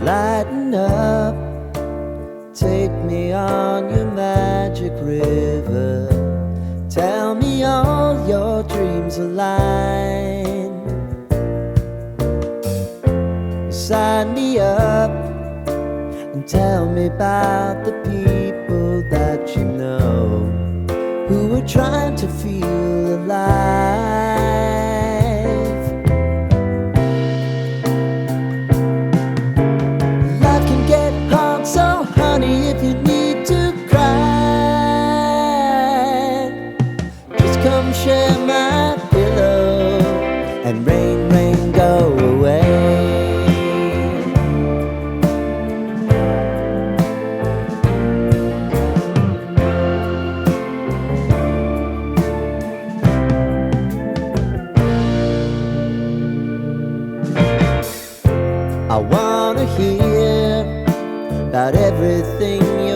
Lighten up, take me on your magic river. Tell me all your dreams align. Sign me up and tell me about the people that you know who are trying to feel alive. Life can get hard, so honey, if you need to cry, just come share my pillow and rain, rain, go away. I wanna hear about everything you